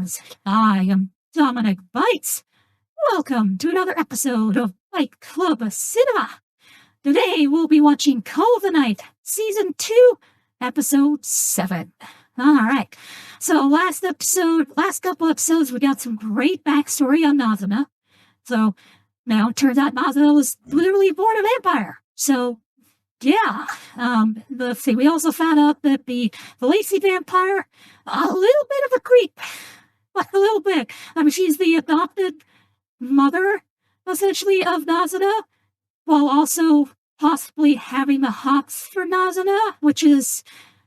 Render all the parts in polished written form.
gamers. I am Dominic Bytes. Welcome to another episode of Byte Club Cinema. Today we'll be watching Call of the Night, Season 2, Episode 7. Alright, so last couple episodes, we got some great backstory on Nazuna. So, now it turns out Nazuna was literally born a vampire. So, yeah, let's see, we also found out that the Alexi vampire, a little bit of a creep. A little bit. I mean, she's the adopted mother, essentially, of Nazuna, while also possibly having the hots for Nazuna, which is,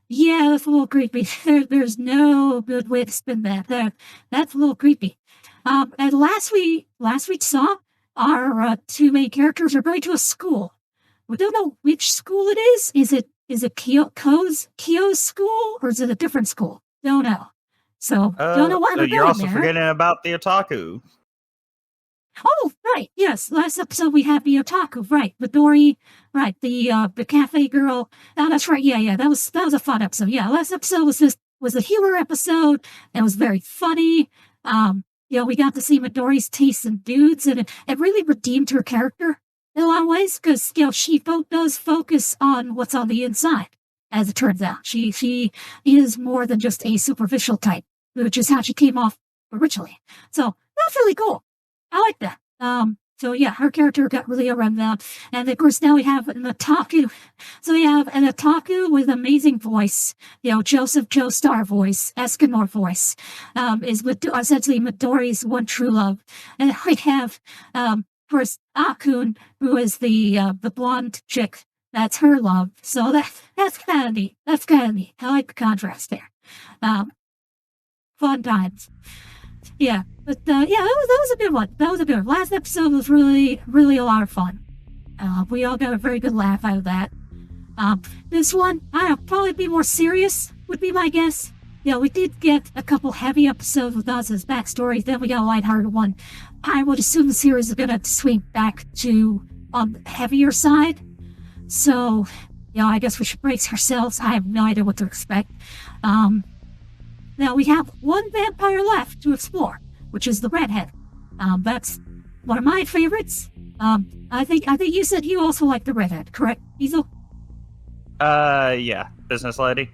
yeah, that's a little creepy. There's no good way to spin that. That's a little creepy. And last we saw, our two main characters are going to a school. We don't know which school it is. Is it Kyo's school, or is it a different school? Don't know. So, don't know why we're you're going also there. forgetting about the otaku. Oh, right, yes. Last episode we had the otaku, right. Midori, right, the cafe girl. Oh, that's right, yeah. That was a fun episode. Yeah, last episode was a humor episode. It was very funny. We got to see Midori's taste in dudes, and it really redeemed her character in a lot of ways, because, she does focus on what's on the inside, as it turns out. She is more than just a superficial type, which is how she came off originally. So, that's really cool. I like that. So yeah, her character got really around that. And of course, now we have an otaku. So we have an otaku with amazing voice, Joseph Joestar voice, Eskimore voice, is essentially Midori's one true love. And we have, of course, Akun, who is the blonde chick. That's her love. So that's kind of neat. That's kind of neat. I like the contrast there. Fun times. Yeah, but that was a good one. That was a good one. Last episode was really, really a lot of fun. We all got a very good laugh out of that. This one, probably be more serious, would be my guess. We did get a couple heavy episodes with Nazuna's backstory, then we got a lighthearted one. I would assume the series is going to swing back to on the heavier side. So, I guess we should brace ourselves. I have no idea what to expect. Now we have one vampire left to explore, which is the redhead. That's one of my favorites. I think you said you also like the redhead, correct, Diesel? Yeah. Business lady?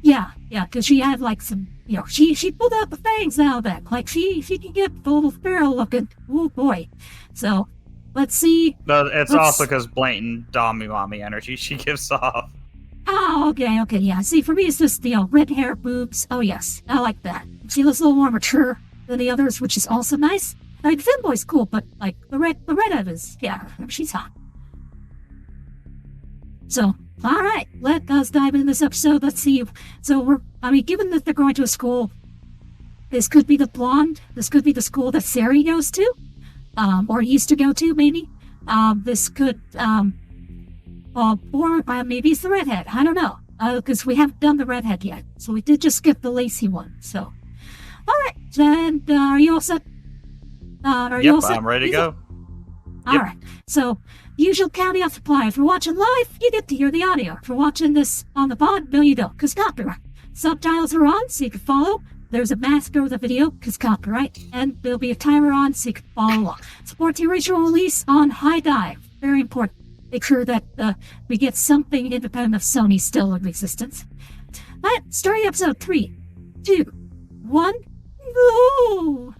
Yeah, because she had some, she pulled out the fangs out of that. Like, she can get the little feral looking. Oh boy. So, let's see. But it's also because blatant Dommy energy she gives off. Oh, okay, yeah. See, for me, it's just, red hair, boobs. Oh, yes, I like that. She looks a little more mature than the others, which is also nice. I mean, Finboy's cool, but, the redhead is, she's hot. So, alright, let us dive into this episode. Let's see. So, given that they're going to a school, this could be the blonde. This could be the school that Sari goes to, or used to go to, maybe. This could, or maybe it's the redhead. I don't know. Because we haven't done the redhead yet. So we did just skip the lacy one. So, alright. Then, are you all set? You all set? I'm ready to go. Alright. So, usual caveat supply. If you're watching live, you get to hear the audio. If you're watching this on the pod, no you don't, because copyright. Subtitles are on, so you can follow. There's a mask over the video, because copyright. And there'll be a timer on, so you can follow along. Support the original release on High Dive. Very important. Make sure that we get something independent of Sony still in existence. Alright, starting episode 3, 2, 1, go!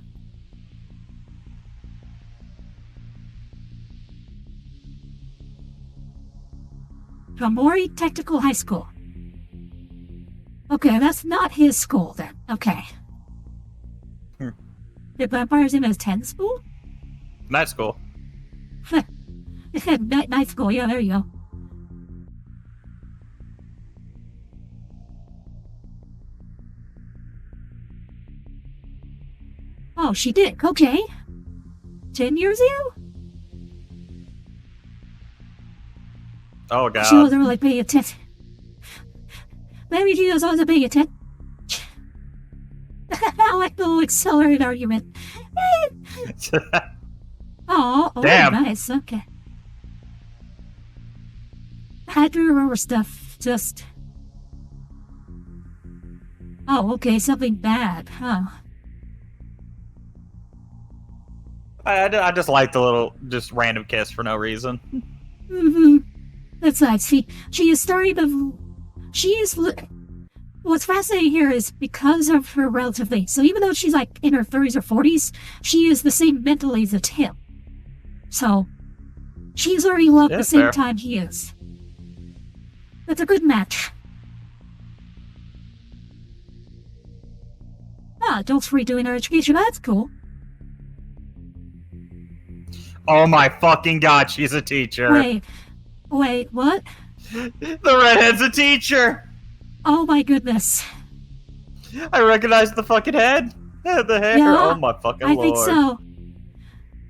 Kamori Technical High School. Okay, that's not his school then. Okay. The vampire's in his 10 school? Night school. Night school, yeah, there you go. Oh, she did. Okay. 10 years ago? Oh, God. She wasn't really paying attention. Maybe she wasn't paying attention. I like the little accelerated argument. Oh, damn. Nice. Okay. I do remember stuff, Oh, okay, something bad, huh? I just like the little, just random kiss for no reason. Mm-hmm. That's nice. She is starting to... What's fascinating here is because of her relative age. So even though she's like in her 30s or 40s, she is the same mental age as him. So she's learning love at the same time he is. That's a good match. Adults redoing their education. That's cool. Oh my fucking god, she's a teacher. Wait, what? The redhead's a teacher! Oh my goodness. I recognize the fucking head. The hair. Yeah, oh my fucking lord. I think so.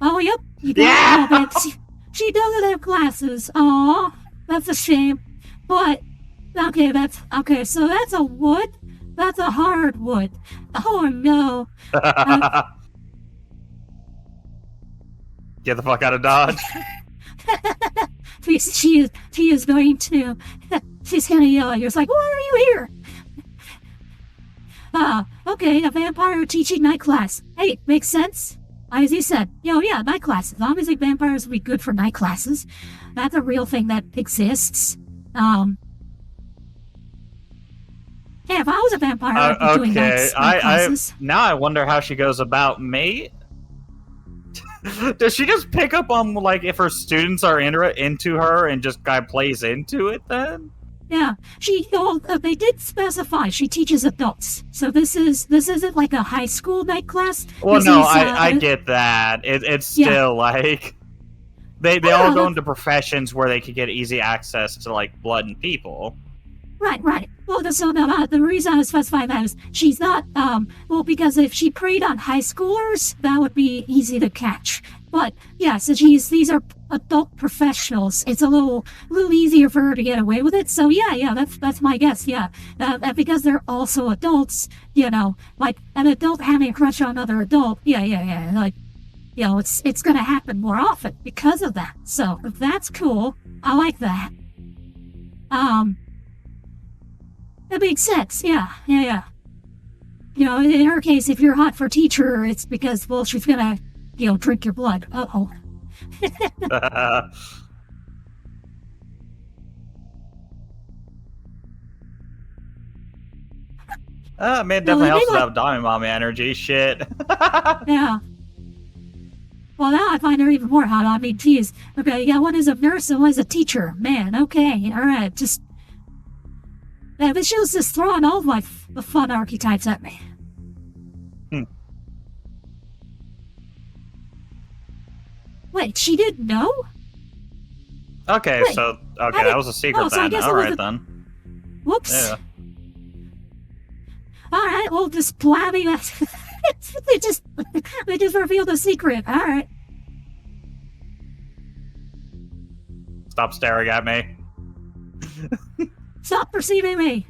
Oh, yep. You got it. She doesn't have glasses. Aw, that's a shame. But, okay, so that's a wood? That's a hardwood. Oh no. Get the fuck out of Dodge. She is going to. She's gonna yell at you. It's like, why are you here? Okay, a vampire teaching night class. Hey, makes sense. As you said, yeah, night classes. Obviously, vampires would be good for night classes. That's a real thing that exists. Yeah, if I was a vampire, I'd be doing night classes. Now I wonder how she goes about me. Does she just pick up on, like, if her students are into her and just kind of plays into it then? Yeah, they did specify she teaches adults. So this isn't like a high school night class. Well, no, I get that. It's still like they all go into professions where they could get easy access to like blood and people. Right. Well, the reason I was specifying that is she's not, because if she preyed on high schoolers, that would be easy to catch. But, yeah, so these are adult professionals. It's a little easier for her to get away with it. So, yeah, that's my guess, yeah. Because they're also adults, like an adult having a crush on another adult, yeah, like, it's gonna happen more often because of that. So, that's cool. I like that. That makes sense, yeah. In her case, if you're hot for teacher, it's because, well, she's gonna, drink your blood. Uh-oh. Man, definitely helps to have Dominic mommy energy, shit. Yeah. Well, now I find her even more hot. I mean, geez. Okay, yeah, one is a nurse and one is a teacher. Man, okay, alright, just... Yeah, this show's just throwing all the fun archetypes at me. Wait, she didn't know? Okay, Wait, that was a secret so I then. guess Alright then. Whoops. Yeah. Alright, well, just blabbing they just revealed a secret. Alright. Stop staring at me. Stop perceiving me.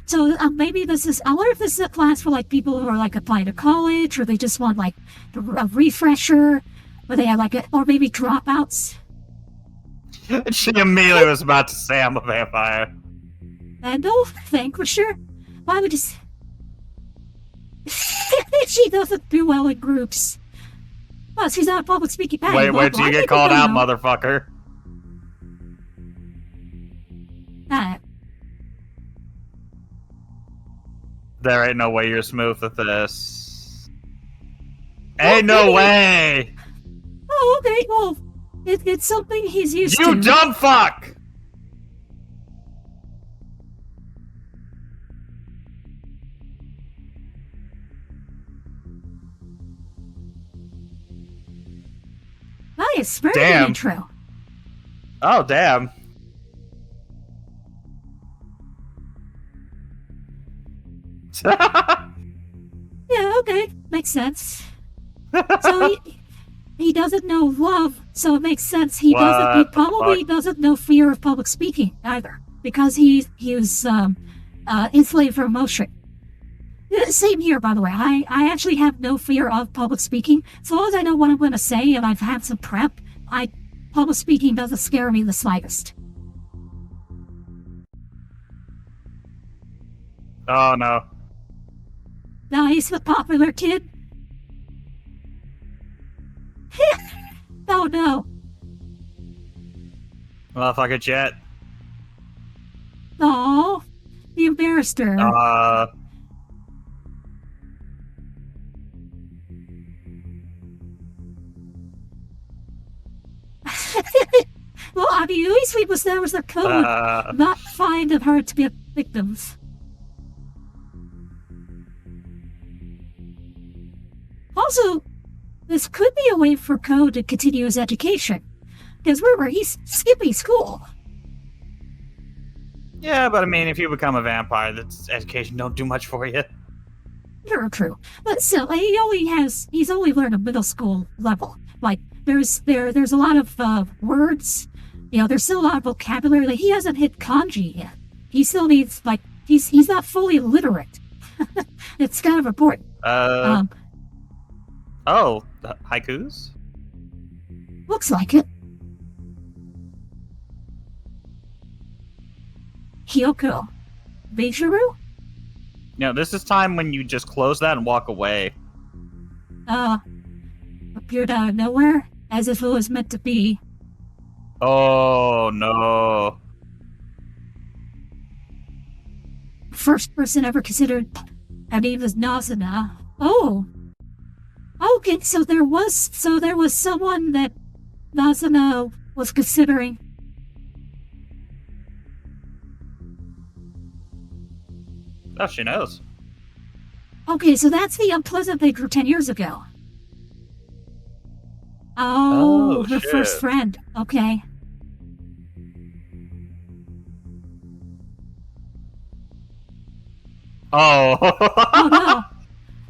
So maybe I wonder if this is a class for like people who are like applying to college, or they just want like a refresher, or they have or maybe dropouts. She immediately was about to say I'm a vampire. And no vanquisher? Why would you? She doesn't do well in groups. Well, she's not a public speaking. Wait till you get called out, motherfucker. There ain't no way you're smooth with this. Ain't no way! Oh, okay, well, it's something he's used to. You dumb fuck! Nice, very good intro. Oh, damn. Yeah, okay, makes sense. So he doesn't know love, so it makes sense. He probably doesn't know fear of public speaking either, because he was enslaved for emotion. Same here, by the way. I actually have no fear of public speaking. As long as I know what I'm going to say and I've had some prep, public speaking doesn't scare me the slightest. Oh, no. Now he's the popular kid. Oh no. Motherfucker Jet. Oh, you embarrassed her. Well, I mean, at least there was a code not finding her to be victims. Also, this could be a way for Ko to continue his education. Because remember, he's skipping school. Yeah, but I mean, if you become a vampire, that's education don't do much for you. True. But still, he's only learned a middle school level. Like, there's a lot of words. You know, there's still a lot of vocabulary. Like, he hasn't hit kanji yet. He still needs, like, he's not fully literate. It's kind of important. Oh, haikus? Looks like it. Hyoko. Beijuru? No, this is time when you just close that and walk away. Appeared out of nowhere, as if it was meant to be. Oh, no. First person ever considered. Her name was Nazuna. Oh. Okay, so there was someone that Nazuna was considering. Oh, she knows. Okay, so that's the unpleasant thing from 10 years ago. Oh, her shit. first friend. Okay. Oh. Oh no.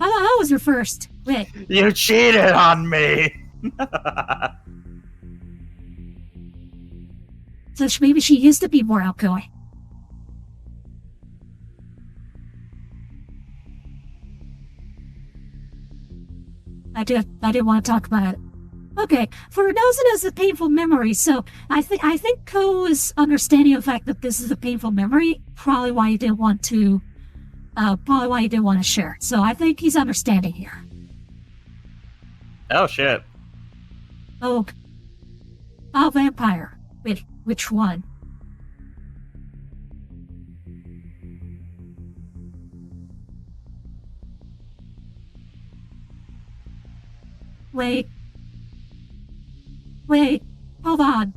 I thought that was her first. Wait. You cheated on me. So maybe she used to be more outgoing. I didn't want to talk about it. Okay, for Nazuna it's a painful memory, so I think Ko is understanding the fact that this is a painful memory. Probably why he didn't want to share. So I think he's understanding here. Oh shit. Oh, vampire. Wait, which one? Wait, hold on.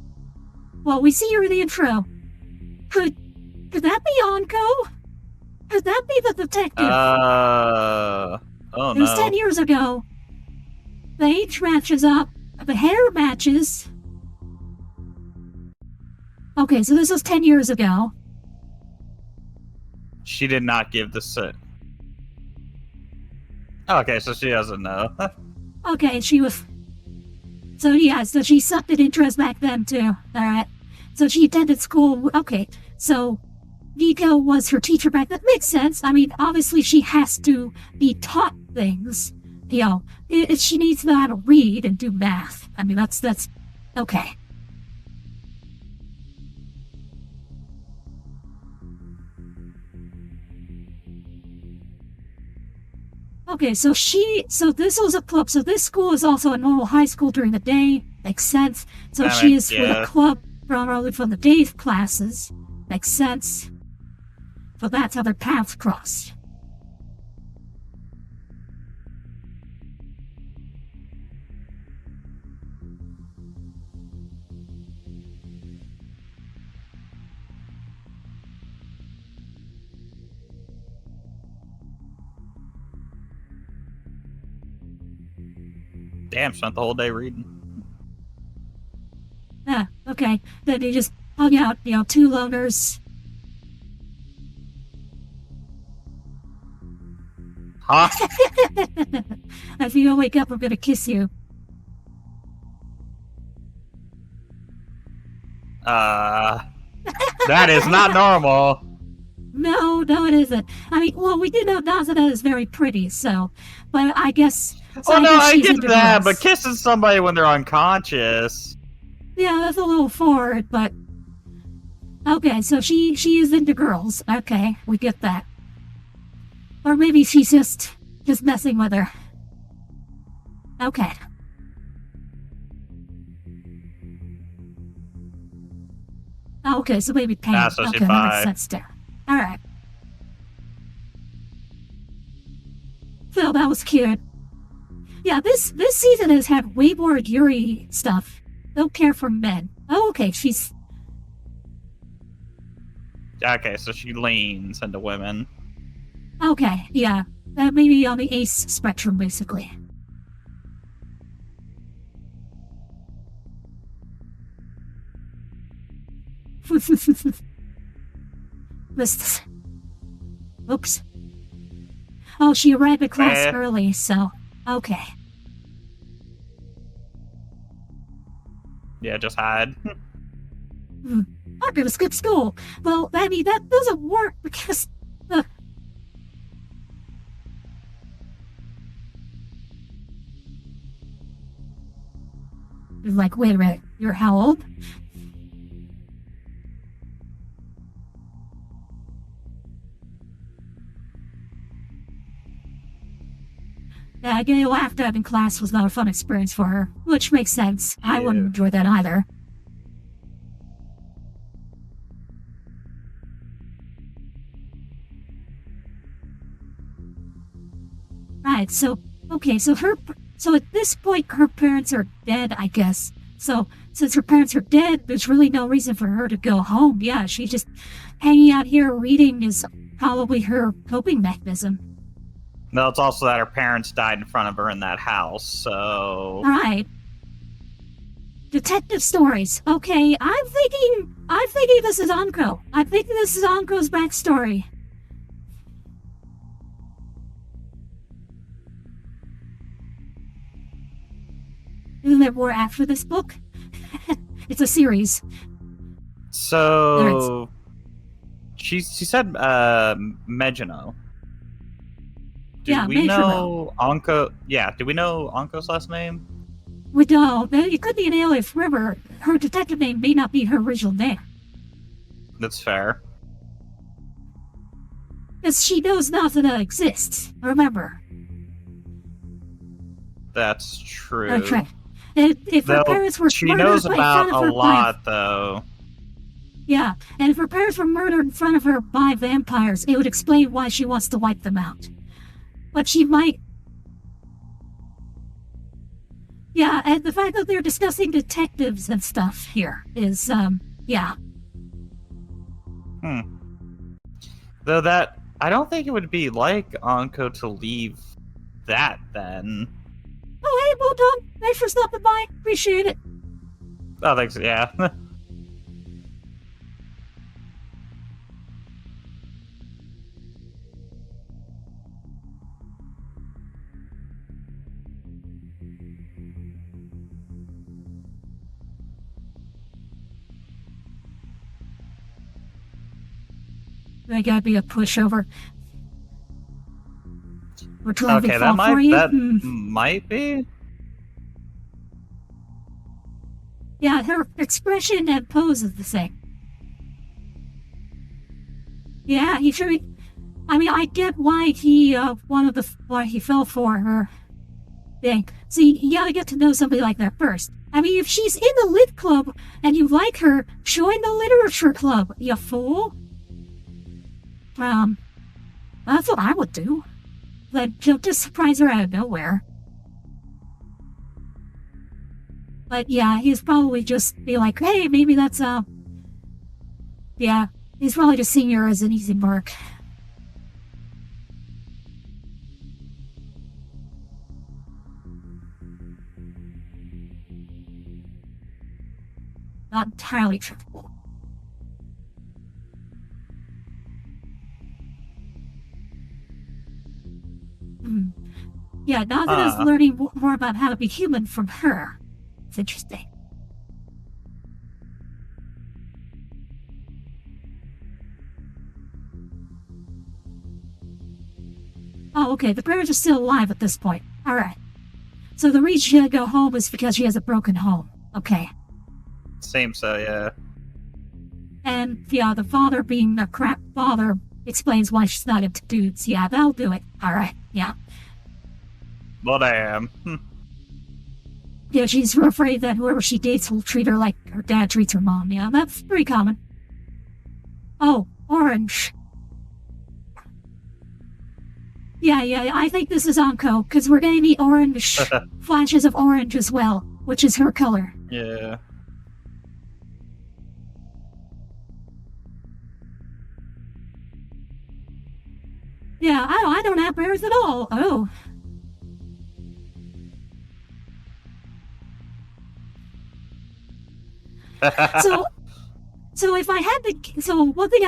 Well, we see her in the intro. Could that be Anko? Could that be the detective? Oh It was no. 10 years ago. The age matches up. The hair matches. Okay, so this was 10 years ago. She did not give the set. Okay, so she doesn't know. Okay, she was... So yeah, so she sucked at interest back then too. Alright. So she attended school... Okay, so... Nico was her teacher back then. Makes sense. I mean, obviously she has to be taught things. You know, she needs to know how to read and do math. I mean, that's... Okay. Okay, so this was a club. So this school is also a normal high school during the day. Makes sense. So she is with a club primarily from the day classes. Makes sense. So that's how their paths crossed. Damn, spent the whole day reading. Ah, okay. Then they just hung out, you know, two loners. Huh? If you don't wake up, I'm gonna kiss you. That is not normal. No, it isn't. I mean, well, we do know Nazuna is very pretty, so... But I guess... So Oh no, I she's get into that, girls. but kissing somebody when they're unconscious. Yeah, that's a little forward, but... Okay, so she is into girls. Okay, we get that. Or maybe she's just Just messing with her. Okay. Okay, so maybe pain. Ah, so she Okay, that makes bi. sense too. Alright. Phil, that was cute. Yeah, this season has had way more Yuri stuff. Don't care for men. Oh, okay, she's... Okay, so she leans into women. Okay, yeah. Maybe on the ace spectrum, basically. This... Oops. Oh, she arrived at class early, so... Okay. Yeah, just hide. I'm gonna skip school. Well, I mean, that doesn't work because... Like, wait a minute, you're how old? Yeah, getting laughed at in class was not a fun experience for her, which makes sense. I wouldn't enjoy that either. Right, so, okay, so at this point, her parents are dead, I guess. So, since her parents are dead, there's really no reason for her to go home. Yeah, she just hanging out here reading is probably her coping mechanism. No, it's also that her parents died in front of her in that house, so... Alright. Detective stories. Okay, I'm thinking this is Anko. I'm thinking this is Anko's backstory. Isn't there more after this book? It's a series. So... She said, Megino. Do we know Anko? Yeah, do we know Anko's last name? We don't. It could be an alien. Remember, her detective name may not be her original name. That's fair. Because she knows nothing that exists. Remember. That's true. That's right. If her parents were she murdered knows in about front of her a lot, though. Yeah, and if her parents were murdered in front of her by vampires, it would explain why she wants to wipe them out. But she might... Yeah, and the fact that they're discussing detectives and stuff here is, yeah. Though that... I don't think it would be like Anko to leave that, then. Oh, hey, well done. Thanks for stopping by. Appreciate it. Oh, thanks, yeah. There gotta be a pushover. We're driving okay, fall for you. That might be. Yeah, her expression and pose is the same. Yeah, he sure. I mean, I get why he why he fell for her thing. See, you gotta get to know somebody like that first. I mean, if she's in the lit club and you like her, join the literature club, you fool. That's what I would do. Like, just surprise her out of nowhere. But yeah, he's probably just be like, hey, maybe that's, yeah, he's probably just seeing her as an easy mark. Not entirely truthful. Yeah, Nazuna's learning more about how to be human from her. It's interesting. Oh, okay, the parents are still alive at this point. Alright. So the reason she had to go home is because she has a broken home. Okay. Seems so, yeah. And, yeah, the father being a crap father explains why she's not into dudes. Yeah, that'll do it. Alright, yeah. Well, damn. Yeah, she's afraid that whoever she dates will treat her like her dad treats her mom. Yeah, that's pretty common. Oh, orange. Yeah, I think this is Anko, because we're getting the orange flashes of orange as well, which is her color. Yeah. Yeah, I don't have parents at all. Oh. So if I had to, so one thing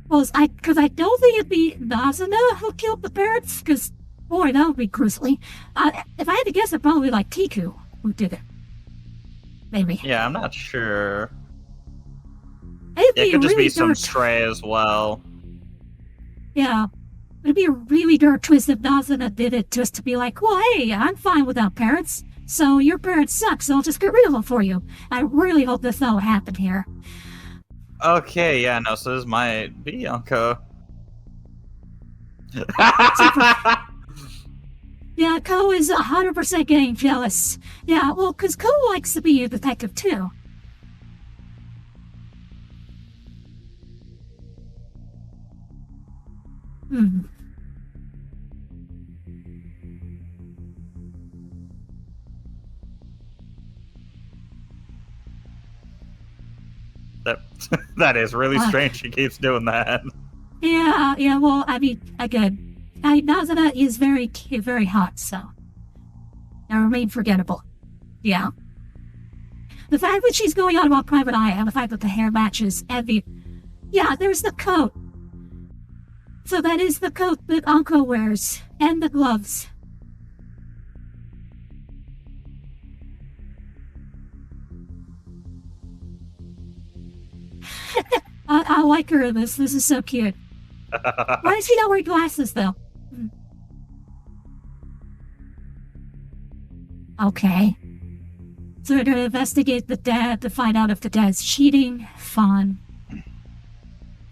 because I don't think it'd be Nazuna who killed the parents, because, boy, that would be grisly. If I had to guess, it'd probably be like Tiku who did it. Maybe. Yeah, I'm not sure. It'd It be could just really be some dark. stray as well. Yeah. It'd be a really dark twist if Nazuna did it just to be like, well, hey, I'm fine without parents, so your parents suck, so I'll just get rid of them for you. I really hope that's not what happened here. Okay, yeah, no, so this might be Yonko. Yeah, Ko is 100% getting jealous. Yeah, well, because Ko likes to be a detective, too. Hmm. That is really strange. She keeps doing that. Yeah, well, I mean, again, Nazuna is very, very hot, so. I remain forgettable. Yeah. The fact that she's going on about Private Eye and the fact that the hair matches and the. Yeah, there's the coat. So that is the coat that Anko wears, and the gloves. I like her in this. This is so cute. Why is she not wearing glasses, though? Okay. So they're gonna investigate the dad to find out if the dad's cheating. Fun.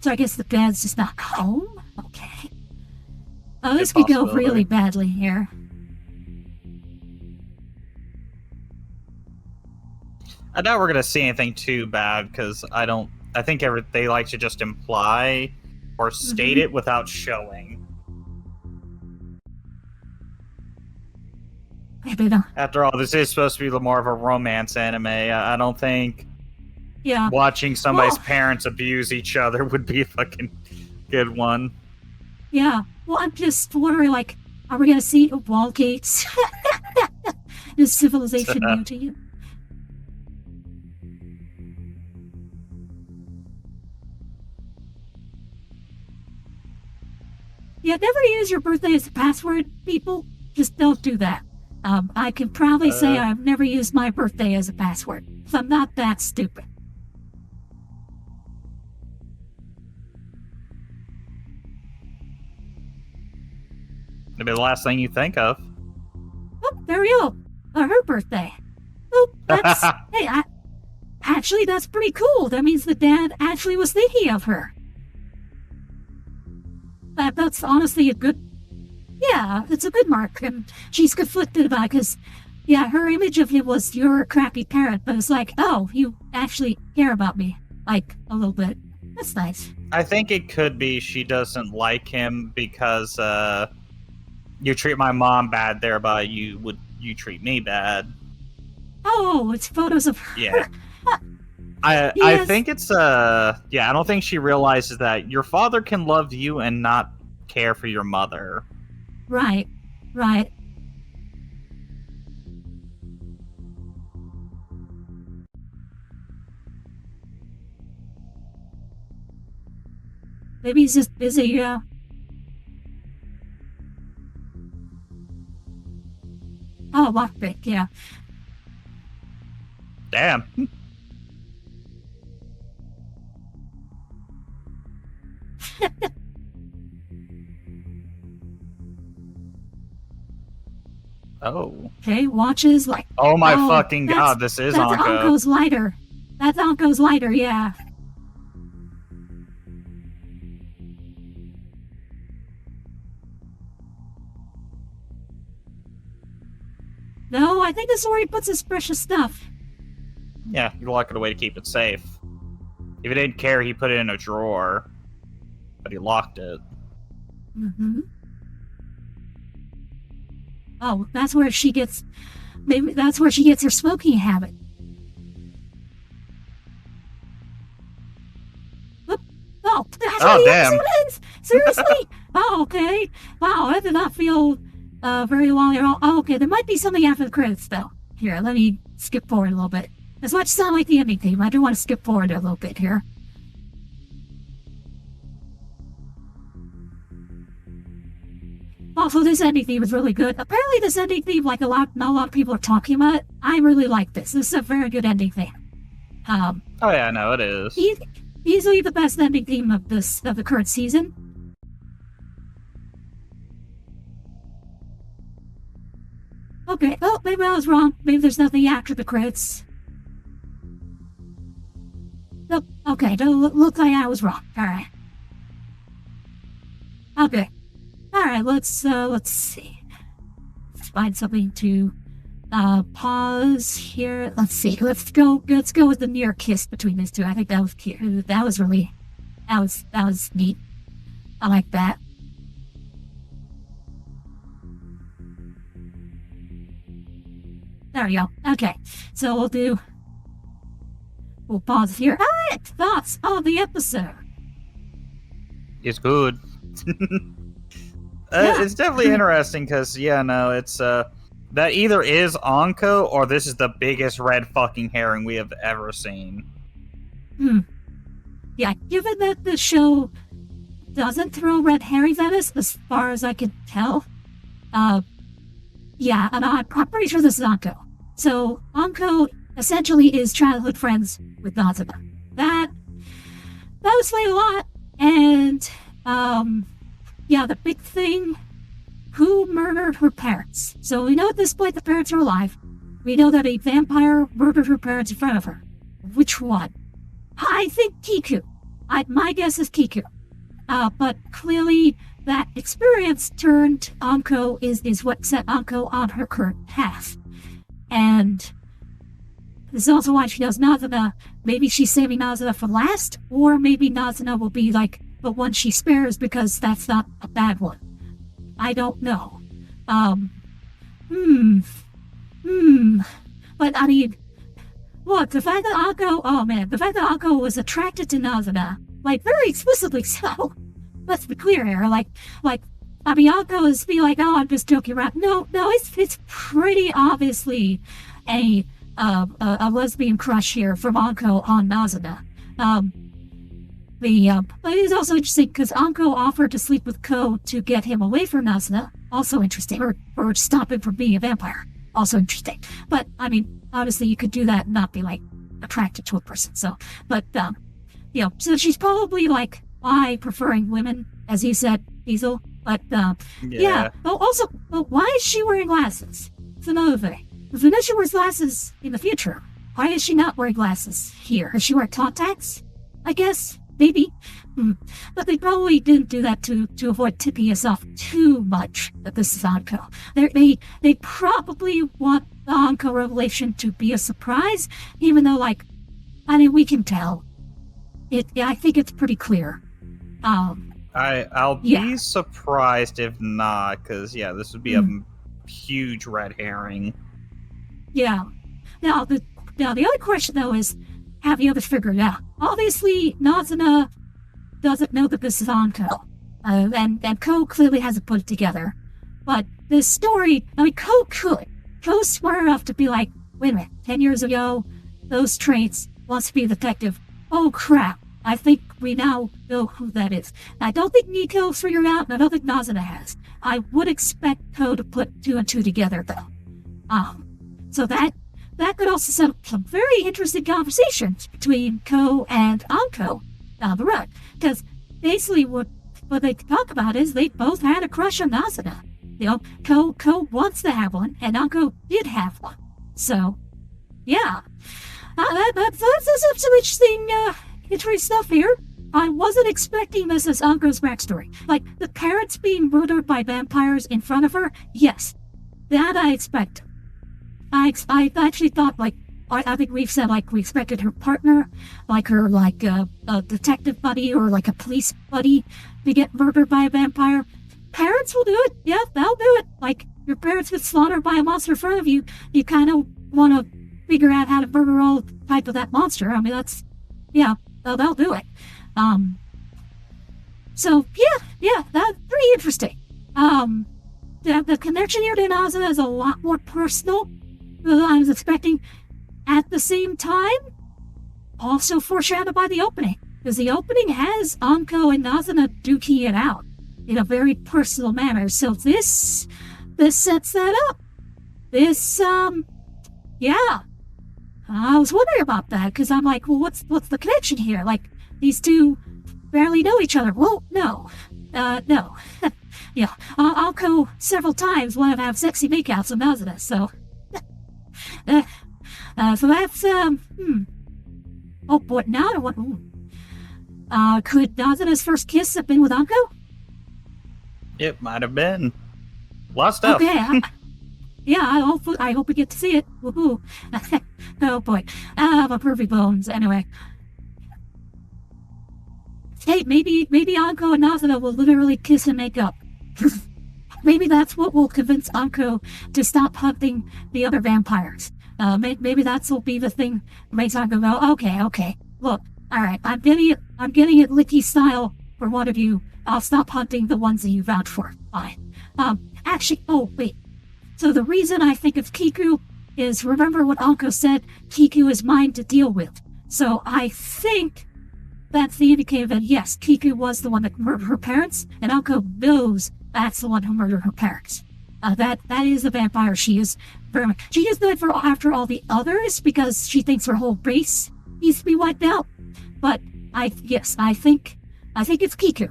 So I guess the dad's just not home? Okay. Oh, this could go really badly here. I doubt we're gonna see anything too bad, because I think they like to just imply or state it without showing. Maybe not. After all, this is supposed to be more of a romance anime. I don't think watching somebody's parents abuse each other would be a fucking good one. Yeah. Well, I'm just wondering, like, are we gonna see wall gates? Is civilization new to you? Yeah, never use your birthday as a password, people. Just don't do that. I can proudly say I've never used my birthday as a password, so I'm not that stupid. It'd be the last thing you think of. Oh, there we go. Her birthday. Oh, that's... hey, actually, that's pretty cool. That means the dad actually was thinking of her. That's honestly a good... Yeah, it's a good mark, and she's conflicted about it, because, yeah, her image of him was, you're a crappy parent, but it's like, oh, you actually care about me, like, a little bit. That's nice. I think it could be she doesn't like him because, you treat my mom bad, thereby you treat me bad. Oh, it's photos of her. Yeah. I think it's, I don't think she realizes that your father can love you and not care for your mother. Right. Maybe he's just busy, yeah. Oh, lockpick, yeah. Damn. Oh. Okay, watches like... Oh my fucking god, this is Anko. That's Anko's lighter. That's Anko's lighter, yeah. No, I think this is where he puts his precious stuff. Yeah, you lock it away to keep it safe. If he didn't care, he put it in a drawer. But he locked it. Mm-hmm. Oh, that's where she gets... Maybe that's where she gets her smoking habit. Oh, that's where the episode ends! Seriously? Oh, okay. Wow, I did not feel very long at all. Oh, okay, there might be something after the credits, though. Here, let me skip forward a little bit. As much as I like the ending theme, I do want to skip forward a little bit here. Also, this ending theme is really good. Apparently, this ending theme, like not a lot of people are talking about it. I really like this. This is a very good ending theme. Oh yeah, no, it is. Easily the best ending theme of the current season. Okay, oh, maybe I was wrong. Maybe there's nothing after the credits. Nope, okay, look like I was wrong. Alright. Okay. Alright, let's see. Let's find something to pause here. Let's see. Let's go with the near kiss between these two. I think that was cute. That was neat. I like that. There we go. Okay. So we'll pause here. Alright, thoughts on the episode. It's good. Yeah. It's definitely interesting because, it's that either is Anko or this is the biggest red fucking herring we have ever seen. Yeah, given that the show doesn't throw red herrings at us, as far as I can tell, yeah, and I'm pretty sure this is Anko. So, Anko essentially is childhood friends with Nazuna. That explains a lot, and, yeah, the big thing, who murdered her parents? So we know at this point the parents are alive. We know that a vampire murdered her parents in front of her. Which one? I think Kiku. My guess is Kiku. But clearly that experience turned Anko is what set Anko on her current path. And this is also why she knows Nazuna. Maybe she's saving Nazuna for last, or maybe Nazuna will be like the one she spares because that's not a bad one. I don't know. But I mean, look, the fact that Anko was attracted to Nazuna, like very explicitly so. Let's be clear here, Anko is be like, oh, I'm just joking around. No, it's pretty obviously a lesbian crush here from Anko on Nazuna. But it is also interesting because Anko offered to sleep with Ko to get him away from Nazuna. Also interesting, or stop him from being a vampire. Also interesting. But I mean, obviously you could do that and not be like attracted to a person. So, but so she's probably like preferring women, as you said, Diesel. But yeah. Oh, also, why is she wearing glasses? It's another thing. If Venetia wears glasses in the future, why is she not wearing glasses here? Does she wear contacts? I guess. Maybe. But they probably didn't do that to avoid tipping us off too much that this is Anko. They probably want the Anko revelation to be a surprise, even though, we can tell. I think it's pretty clear. I'll be surprised if not, because, this would be a huge red herring. Yeah. Now, the other question, though, is, have the others figured it out? Obviously, Nazuna doesn't know that this is Anko. And Ko clearly hasn't put it together. But this story, Ko could. Ko's smart enough to be like, wait a minute, 10 years ago, those traits, wants to be a detective. Oh crap, I think we now know who that is. I don't think Nico figured out, and I don't think Nazuna has. I would expect Ko to put 2 and 2 together, though. So that could also set up some very interesting conversations between Ko and Anko down the road. Because basically what they talk about is they both had a crush on Nazuna. Ko wants to have one, and Anko did have one. So, yeah. That's some interesting stuff here. I wasn't expecting this as Anko's backstory. Like, the parents being murdered by vampires in front of her, yes. That I expect. I actually thought, like, I think we've said, like, we expected her partner, like her, like, a detective buddy or, like, a police buddy to get murdered by a vampire. Parents will do it. Yeah, they'll do it. Like, your parents get slaughtered by a monster in front of you. You kind of want to figure out how to murder all type of that monster. I mean, that's, yeah, they'll do it. So, yeah, that's pretty interesting. The connection here to Nazuna is a lot more personal than I was expecting. At the same time, also foreshadowed by the opening, because the opening has Anko and Nazuna duking it out in a very personal manner. So this sets that up. Yeah. I was wondering about that, because I'm like, well, what's the connection here? Like, these two barely know each other. Well, no. Yeah, Anko several times wanted to have sexy makeouts with Nazuna, so... so that's, Oh boy, now I want... could Nazuna's first kiss have been with Anko? It might have been. A lot of stuff. Okay, yeah, I hope we get to see it. Woohoo. Oh boy. My perfect bones. Anyway. Hey, maybe Anko and Nazuna will literally kiss and make up. Maybe that's what will convince Anko to stop hunting the other vampires. Maybe will be the thing that makes Anko go, okay, look, alright, I'm getting it Licky style for one of you. I'll stop hunting the ones that you vouch for. Fine. Actually, oh, wait. So the reason I think of Kiku is, remember what Anko said, Kiku is mine to deal with. So I think that's the indicator that, yes, Kiku was the one that murdered her parents, and Anko knows that's the one who murdered her parents. That is the vampire she is very much. She just doing it after all the others because she thinks her whole race needs to be wiped out. But I think it's Kiku.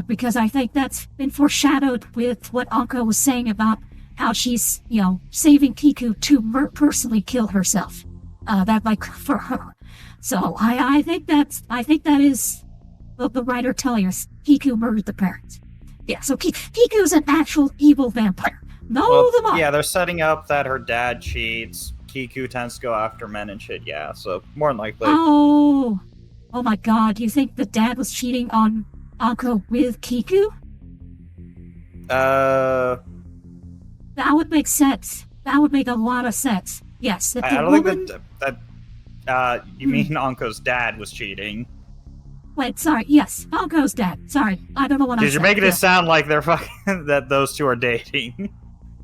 Because I think that's been foreshadowed with what Anko was saying about how she's, saving Kiku to personally kill herself. That, like, for her. So I think that is the writer telling us Kiku murdered the parents. Yeah, so Kiku's an actual evil vampire. Yeah, they're setting up that her dad cheats. Kiku tends to go after men and shit, yeah, so more than likely. Oh my god, you think the dad was cheating on Anko with Kiku? That would make sense. That would make a lot of sense. Yes, I don't think that you mean Anko's dad was cheating. Wait, sorry, yes, Anko's dad. Sorry, I don't know what I said. Because you're making it sound like they're fucking, that those two are dating.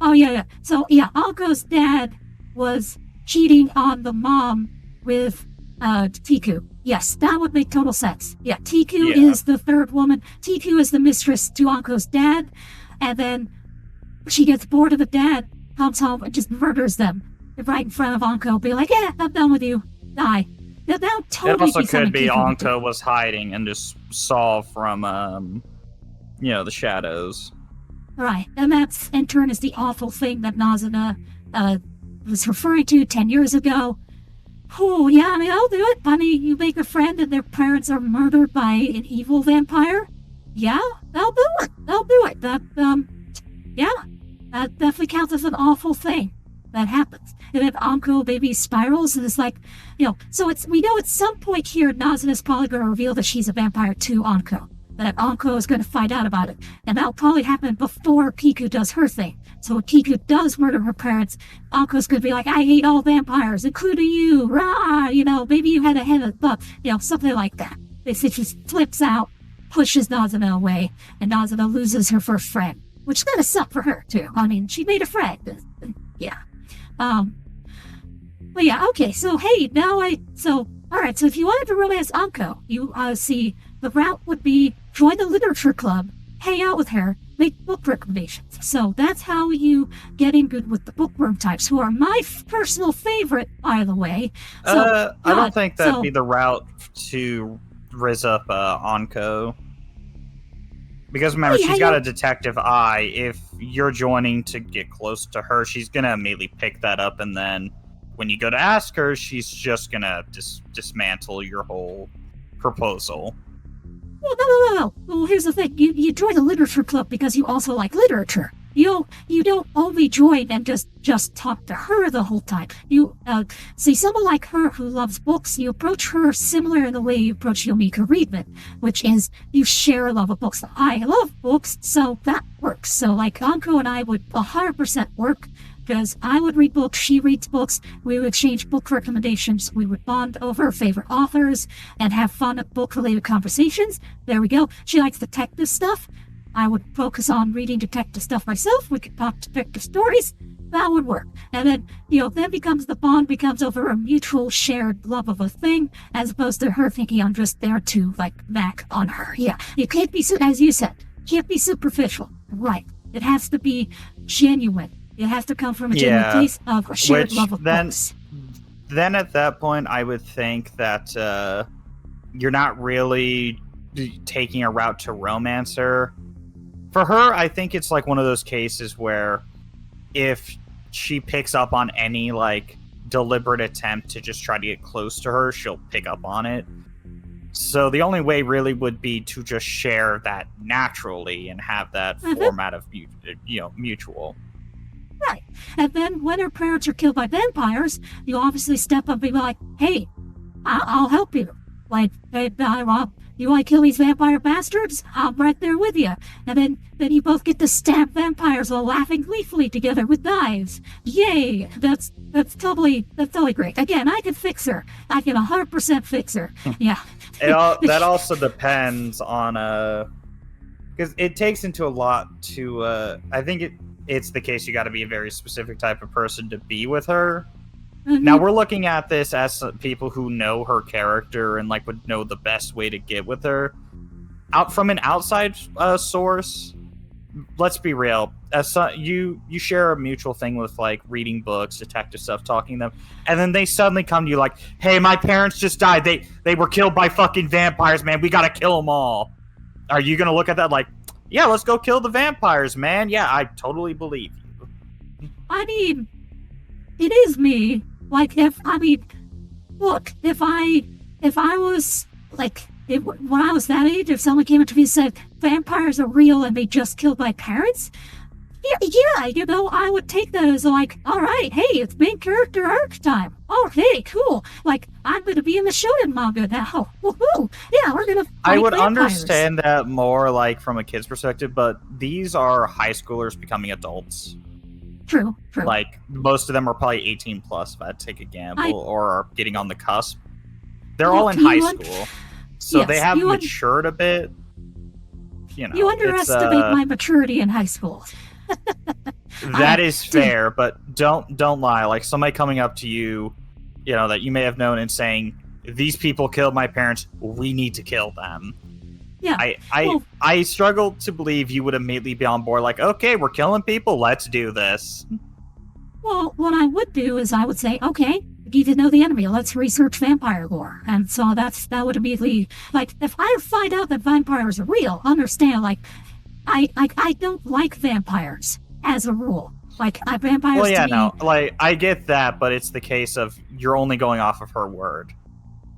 Oh, yeah. So, yeah, Anko's dad was cheating on the mom with Tiku. Yes, that would make total sense. Yeah, Tiku is the third woman. Tiku is the mistress to Anko's dad. And then she gets bored of the dad, comes home, and just murders them right in front of Anko. Be like, yeah, I'm done with you. Die. That totally it also be could be Kiku Anko was hiding and just saw from, the shadows. Right, and that's, in turn, is the awful thing that Nazuna was referring to 10 years ago. Oh, yeah, I mean, I'll do it. I mean, you make a friend and their parents are murdered by an evil vampire. Yeah, they'll do it. That definitely counts as an awful thing that happens. And if Anko maybe spirals and it's like, so we know at some point here Nazuna's probably going to reveal that she's a vampire to Anko. That Anko is going to find out about it. And that'll probably happen before Kiku does her thing. So when Kiku does murder her parents, Anko's going to be like, I hate all vampires, including you. Rah! Maybe you had a head of the, something like that. They say she flips out, pushes Nazuna away, and Nazuna loses her first friend. Which is going to suck for her, too. I mean, she made a friend. Yeah. Well, yeah, okay, so hey, alright, so if you wanted to romance Anko, you see, the route would be join the literature club, hang out with her, make book recommendations. So that's how you get in good with the bookworm types, who are my personal favorite, by the way. So, I don't think that'd be the route to rizz up Anko. Because remember, she's got a detective eye. If you're joining to get close to her, she's going to immediately pick that up, and then when you go to ask her, she's just going to dismantle your whole proposal. Well, no. Well, here's the thing. You join the literature club because you also like literature. you don't only join and just talk to her the whole time. You see someone like her who loves books, you approach her similar in the way you approach Yomika Reedman, which is you share a love of books. I love books, so that works. So like Anko and I would 100% work, because I would read books, she reads books, we would exchange book recommendations, we would bond over favorite authors and have fun at book-related conversations. There we go. She likes detective stuff. I would focus on reading detective stuff myself. We could talk detective stories. That would work. And then, then the bond becomes over a mutual shared love of a thing, as opposed to her thinking I'm just there to, back on her. Yeah, you can't be, as you said, can't be superficial. Right. It has to be genuine. It has to come from a genuine place of a shared love of books. Then at that point, I would think that you're not really taking a route to romance her. For her, I think it's like one of those cases where if she picks up on any deliberate attempt to just try to get close to her, she'll pick up on it. So the only way really would be to just share that naturally and have that format of mutual. Right. And then when her parents are killed by vampires, you obviously step up and be like, hey, I'll help you. Hey, you want to kill these vampire bastards? I'm right there with you. And then you both get to stab vampires while laughing gleefully together with knives. Yay! That's totally great. Again, I can fix her. I can 100% fix her. Yeah. That also depends on because it takes into a lot to I think it's the case you got to be a very specific type of person to be with her. Mm-hmm. Now we're looking at this as people who know her character and would know the best way to get with her. Out from an outside source, let's be real. You share a mutual thing with reading books, detective stuff, talking to them, and then they suddenly come to you like, "Hey, my parents just died. They were killed by fucking vampires, man. We gotta kill them all." Are you gonna look at that like, "Yeah, let's go kill the vampires, man"? Yeah, I totally believe you. I mean, it is me. If I was when I was that age, if someone came up to me and said vampires are real and they just killed my parents, yeah, I would take that as all right, hey, it's main character arc time. Oh, hey, cool. I'm gonna be in the shonen manga now. Woohoo! Yeah, we're gonna. I would vampires. understand that more from a kid's perspective, but these are high schoolers becoming adults. True. Most of them are probably 18 plus if I had to take a gamble, or are getting on the cusp. They're all in high school, so they have matured a bit. You underestimate my maturity in high school. That is fair, but don't lie. Somebody coming up to you, that you may have known and saying, "These people killed my parents. We need to kill them." Yeah. I struggle to believe you would immediately be on board okay, we're killing people, let's do this. Well, what I would do is I would say, okay, we need to know the enemy, let's research vampire lore. And so that would immediately, if I find out that vampires are real, understand, I don't like vampires, as a rule. Vampires well, yeah, to me... no, I get that, but it's the case of you're only going off of her word.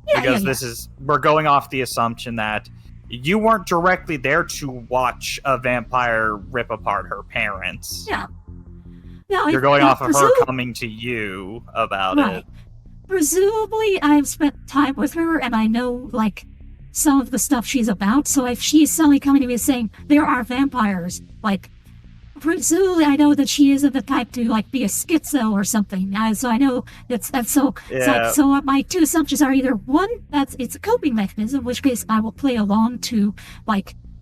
Yeah, because we're going off the assumption that you weren't directly there to watch a vampire rip apart her parents. Yeah. No, you're going off of her coming to you about it. Presumably, I've spent time with her, and I know, some of the stuff she's about, so if she's suddenly coming to me and saying, there are vampires, presumably I know that she isn't the type to, be a schizo or something, so I know that's so, yeah. So my two assumptions are either, one, it's a coping mechanism, in which case I will play along to,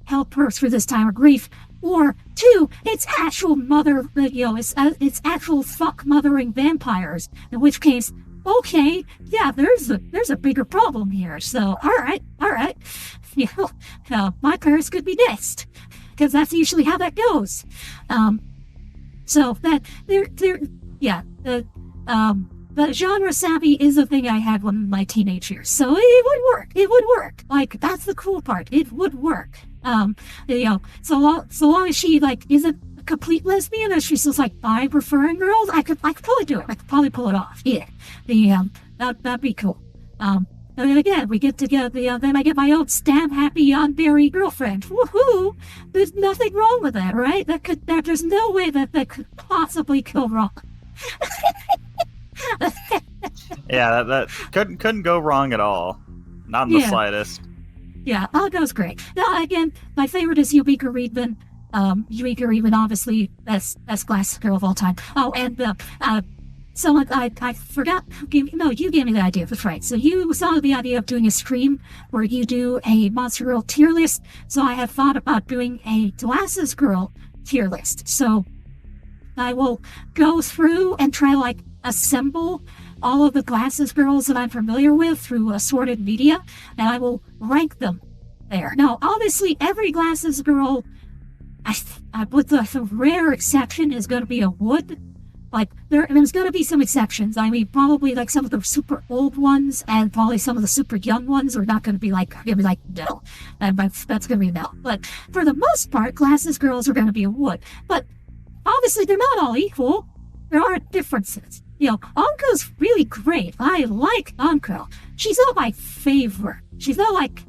help her through this time of grief, or two, it's actual it's actual fuck-mothering vampires, in which case, okay, yeah, there's a bigger problem here, so, alright, my parents could be next. Because that's usually how that goes. So that the genre savvy is a thing I had in my teenage years. So it would work. That's the cool part. It would work. So long as she isn't a complete lesbian, or she's just bi preferring girls, I could probably do it. I could probably pull it off. Yeah. That'd be cool. And then again, we get together, then I get my own stab-happy yandere girlfriend. Woohoo! There's nothing wrong with that, right? There's no way that could possibly go wrong. Yeah, that couldn't go wrong at all. Not in the slightest. Yeah, all goes great. Now, again, my favorite is Eureka Reedman. Eureka Reedman, obviously, best glasses girl of all time. Oh, and someone, I forgot, you gave me the idea, that's right. So you saw the idea of doing a stream where you do a Monster Girl tier list. So I have thought about doing a Glasses Girl tier list. So I will go through and try like assemble all of the Glasses Girls that I'm familiar with through assorted media, and I will rank them there. Now, obviously, every Glasses Girl, with the rare exception, is going to be a wood. Like, there's going to be some exceptions. I mean, probably like some of the super old ones and probably some of the super young ones are not going to be like, no. And that's going to be no. But for the most part, Glasses Girls are going to be a wood. But obviously, they're not all equal. There are differences. Anko's really great. I like Anko. She's not my favorite. She's not like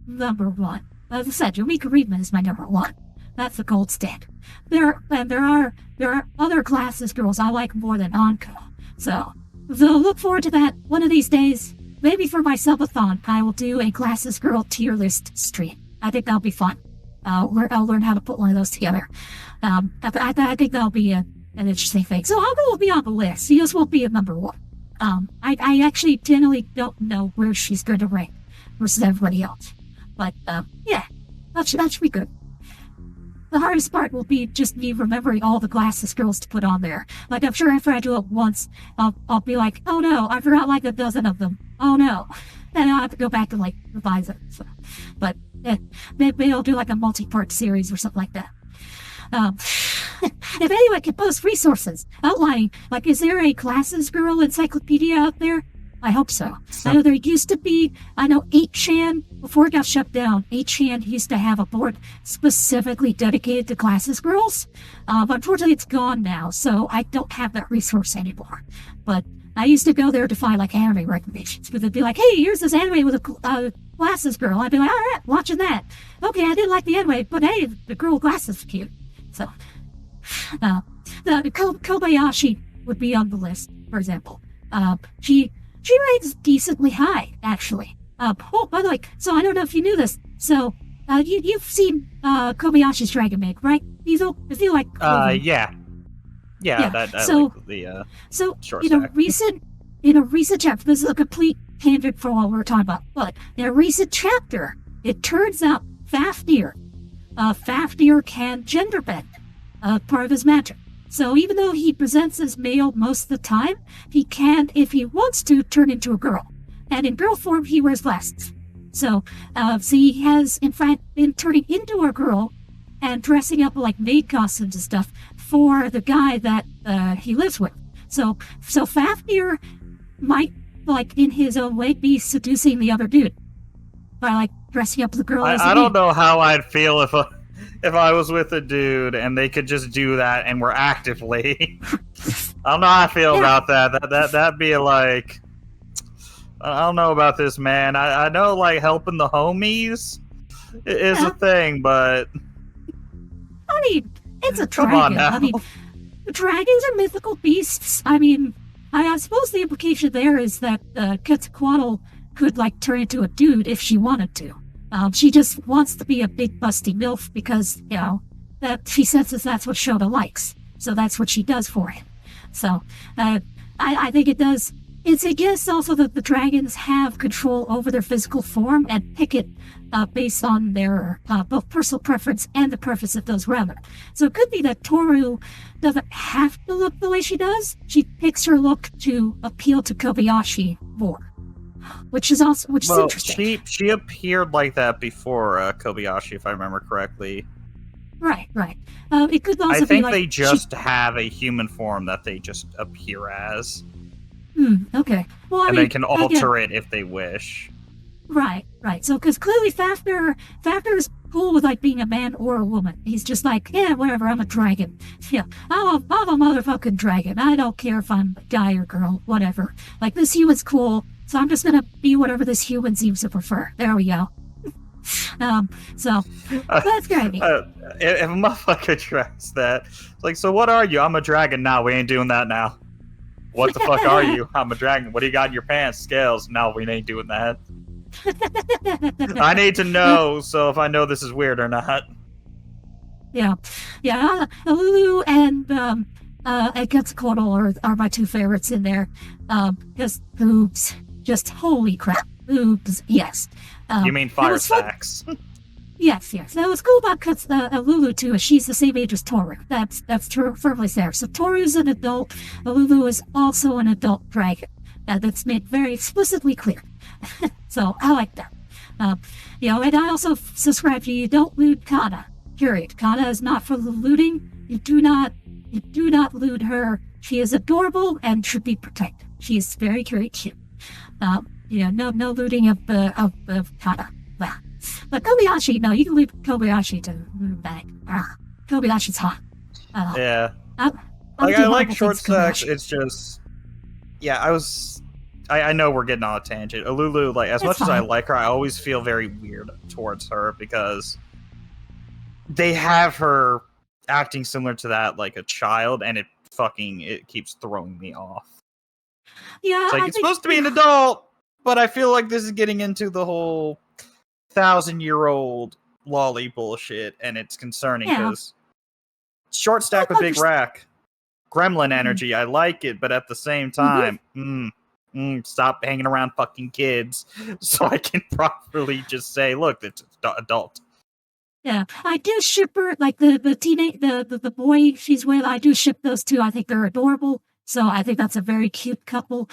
number one. As I said, Eureka Reedman is my number one. That's the gold standard. There are other Glasses Girls I like more than Anko. So look forward to that one of these days. Maybe for my subathon, I will do a Glasses Girl tier list stream. I think that'll be fun. I'll learn how to put one of those together. I think that'll be an interesting thing. So Anko will be on the list. She just won't be at number one. I actually generally don't know where she's going to rank versus everybody else. But yeah, that should be good. The hardest part will be just me remembering all the Glasses Girls to put on there. Like, I'm sure after I do it once, I'll be like, oh no, I forgot like a dozen of them. Oh no. Then I'll have to go back and like revise it. So, but maybe I'll do like a multi-part series or something like that. If anyone can post resources outlining, like, is there a Glasses Girl encyclopedia out there? I hope so. I know there used to be, 8chan, before it got shut down, 8chan used to have a board specifically dedicated to Glasses Girls. But unfortunately, it's gone now, so I don't have that resource anymore. But I used to go there to find, like, anime recommendations. But they'd be like, hey, here's this anime with a Glasses Girl. I'd be like, all right, watching that. Okay, I didn't like the anime, but hey, the girl with glasses is cute. So, the Kobayashi would be on the list, for example. She ranks decently high, actually. By the way, so I don't know if you knew this. So, you've seen Kobayashi's Dragon Maid, right? I feel like yeah. So, like the so in a recent chapter, this is a complete tangent for what we're talking about. But in a recent chapter, it turns out Fafnir can gender bend, part of his magic. So even though he presents as male most of the time, he can, if he wants to, turn into a girl. And in girl form, he wears glasses. So he has, in fact, been turning into a girl and dressing up like maid costumes and stuff for the guy that he lives with. So Fafnir might, like, in his own way, be seducing the other dude by, like, dressing up the girl as a I maid. don't know how I'd feel if I was with a dude and they could just do that and we're actively. I don't know how I feel about that. That'd be like, I don't know about this, man. I know, like, helping the homies is a thing, but I mean, it's a come dragon. on now. I mean, dragons are mythical beasts. I mean, I suppose the implication there is that Quetzalcoatl could, like, turn into a dude if she wanted to. She just wants to be a big busty MILF because, that she senses that's what Shota likes. So that's what she does for him. So, I think it does. It's, I guess, also that the dragons have control over their physical form and pick it based on their both personal preference and the preference of those around them. So it could be that Toru doesn't have to look the way she does. She picks her look to appeal to Kobayashi more. Which is interesting. She appeared like that before Kobayashi, if I remember correctly. Right. It could also be like... I think they just have a human form that they just appear as. Okay. Well, they can alter it if they wish. Right. So, because clearly Fafnir's cool with, like, being a man or a woman. He's just like, yeah, whatever, I'm a dragon. Yeah, I'm a motherfucking dragon. I don't care if I'm a guy or girl, whatever. Like, this human's cool. So I'm just gonna be whatever this human seems to prefer. There we go. So that's gravy. If a motherfucker tries that, it's like, so what are you? I'm a dragon now. We ain't doing that now. What the fuck are you? I'm a dragon. What do you got in your pants? Scales. No, we ain't doing that. I need to know, so if I know this is weird or not. Yeah. Lulu and Quetzalcoatl are my two favorites in there. Just boobs. Just holy crap. Boobs. Yes. You mean fire sacks? Yes. That was cool about Lulu too. Is she's the same age as Toru. That's true, firmly there. So Toru's an adult. Lulu is also an adult dragon. That's made very explicitly clear. So I like that. And I also subscribe to you don't loot Kana. Period. Kana is not for looting. You do not loot her. She is adorable and should be protected. She is very, very cute. No looting of Kana. Well, but Kobayashi, no, you can leave Kobayashi to back. Kobayashi's hot. Yeah. I like short stacks. It's just, I know we're getting on a tangent. Lulu, like, as much as I like her, I always feel very weird towards her because they have her acting similar to that, like a child, and it keeps throwing me off. Yeah, it's supposed to be an adult, but I feel like this is getting into the whole 1,000-year-old lolly bullshit, and it's concerning because short stack with big rack, gremlin energy. I like it, but at the same time, stop hanging around fucking kids, so I can properly just say, look, it's adult. Yeah, I do ship her, like the boy she's with. I do ship those two. I think they're adorable. So I think that's a very cute couple.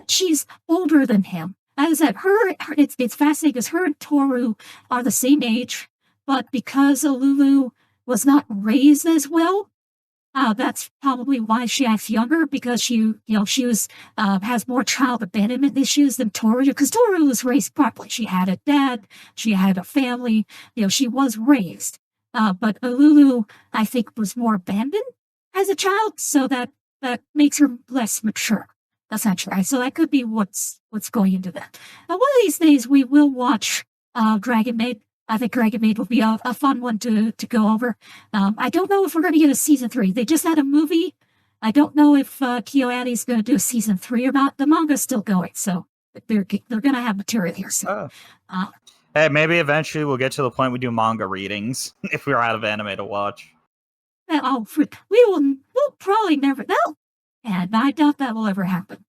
She's older than him. As I said, it's fascinating because her and Toru are the same age, but because Lulu was not raised as well, that's probably why she acts younger, because she was has more child abandonment issues than Toru, because Toru was raised properly. She had a dad, she had a family, she was raised. But Lulu, I think, was more abandoned as a child, so that makes her less mature, essentially. So that could be what's going into that. Now, one of these days we will watch Dragon Maid. I think Dragon Maid will be a fun one to go over. I don't know if we're going to get a season 3. They just had a movie. I don't know if KyoAni's going to do a season 3 or not. The manga's still going, so they're going to have material here soon. Hey, maybe eventually we'll get to the point we do manga readings if we're out of anime to watch. We'll probably never know, and I doubt that will ever happen.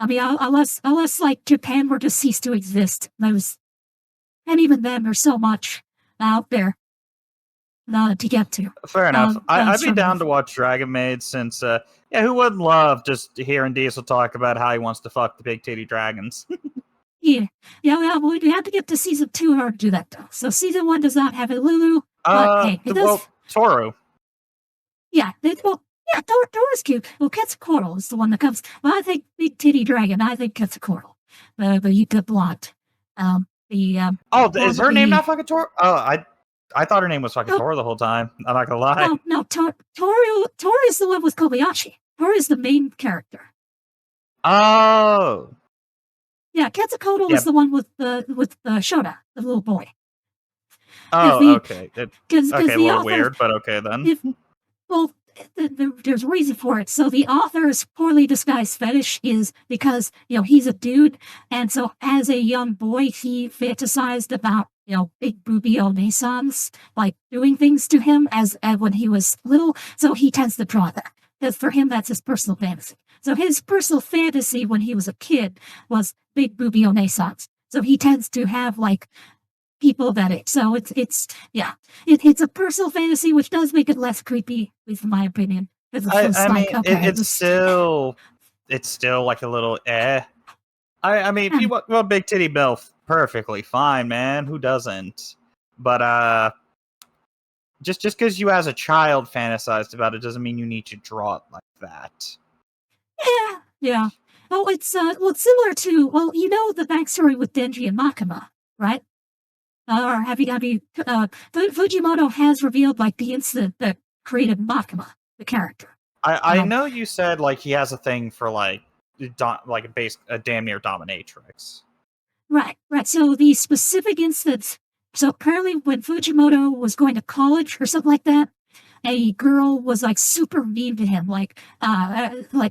Unless like Japan were to cease to exist, and even then, there's so much out there to get to. Fair enough. I'd be down to watch Dragon Maid since, who wouldn't love just hearing Diesel talk about how he wants to fuck the big titty dragons? We have to get to season 2 in order to do that, though. So season 1 does not have a Lulu. But, hey, it does. Toru. Toru's cute. Well, Quetzalcoatl is the one that comes. Well, I think big titty dragon. I think Quetzalcoatl. The blonde. Is her name not fucking Toru? Oh, I thought her name was fucking Toru the whole time. I'm not gonna lie. No, Toru is the one with Kobayashi. Toru is the main character. Oh. Yeah, Quetzalcoatl is the one with the Shota, the little boy. Oh, okay. A little author, weird, but okay then. There's a reason for it. So the author's poorly disguised fetish is because, he's a dude, and so as a young boy, he fantasized about, big booby onesans, like doing things to him as when he was little, so he tends to draw that. Because for him, that's his personal fantasy. So his personal fantasy when he was a kid was big booby onesans. So he tends to have, like, people that age. So it's a personal fantasy, which does make it less creepy, at least in my opinion. It's still like a little if you want big titty MILF, perfectly fine, man. Who doesn't? But just because you as a child fantasized about it doesn't mean you need to draw it like that. Yeah. Oh, it's similar to the backstory with Denji and Makima, right? Or Fujimoto has revealed, like, the incident that created Makima, the character. I know you said, like, he has a thing for, like, a damn near dominatrix. Right. So the specific instance. So apparently, when Fujimoto was going to college or something like that, a girl was like super mean to him, like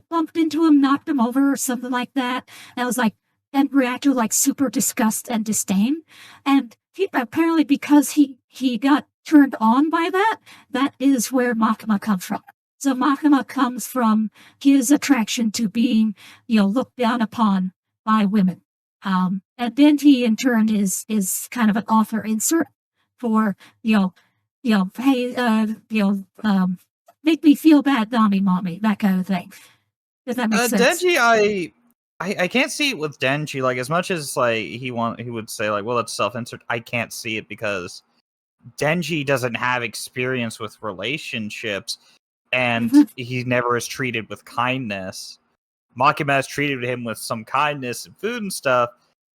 bumped into him, knocked him over, or something like that. And was like, and reacted like super disgust and disdain. And apparently, because he got turned on by that, that is where Makima comes from. So Makima comes from his attraction to being, looked down upon by women. And Denji in turn is kind of an author insert for, hey, make me feel bad, Nami Mommy, that kind of thing. Does that make sense? Denji, I can't see it with Denji. Like, as much as like he would say like, well, it's self-insert. I can't see it because Denji doesn't have experience with relationships, and he never is treated with kindness. Makima has treated him with some kindness and food and stuff.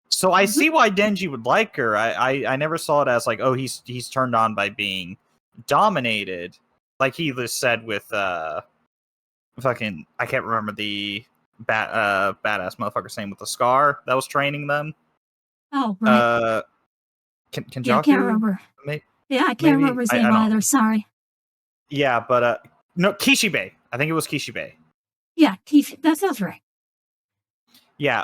So I see why Denji would like her. I never saw it as like, oh, he's turned on by being dominated, like he just said with fucking, I can't remember the badass motherfucker's name with the scar that was training them. Oh, right. Kenjaku? Yeah, I can't remember. I can't remember his name either. Sorry. Yeah, but no, Kishibe. I think it was Kishibe. Yeah, that sounds right. Yeah,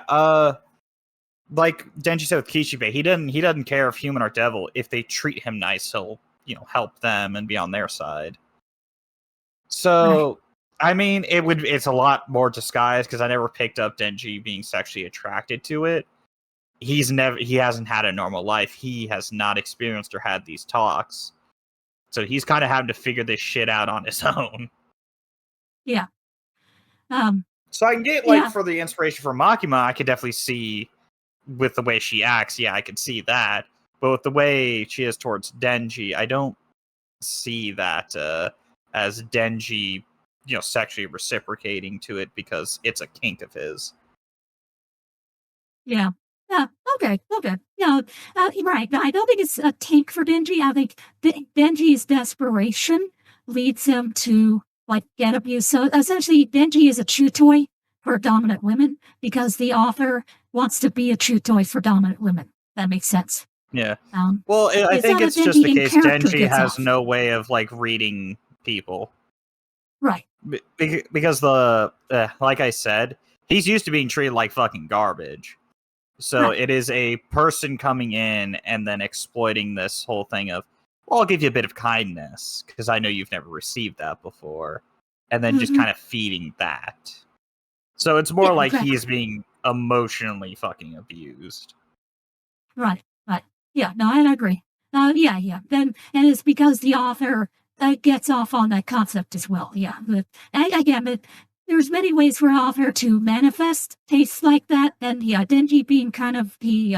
like Denji said with Kishibe, he doesn't care if human or devil. If they treat him nice, he'll help them and be on their side. So, right. I mean, it's a lot more disguised because I never picked up Denji being sexually attracted to it. He hasn't had a normal life. He has not experienced or had these talks. So he's kind of having to figure this shit out on his own. Yeah. So I can get for the inspiration for Makima, I could definitely see with the way she acts. Yeah, I could see that. But with the way she is towards Denji, I don't see that as Denji, sexually reciprocating to it because it's a kink of his. Yeah. Okay. Yeah, right. I don't think it's a kink for Denji. I think Denji's desperation leads him to get abused. So essentially, Denji is a chew toy for dominant women because the author wants to be a chew toy for dominant women. That makes sense. Yeah. Well, I think it's just the case Denji has no way of reading people. Right. Because like I said, he's used to being treated like fucking garbage. So right. It is a person coming in and then exploiting this whole thing of, well, I'll give you a bit of kindness because I know you've never received that before. And then just kind of feeding that. So it's more like he's being emotionally fucking abused. Right. Yeah, no, I agree. Yeah. Then, and it's because the author gets off on that concept as well. Yeah. But again, there's many ways for an author to manifest tastes like that. And yeah, Denji being kind of the,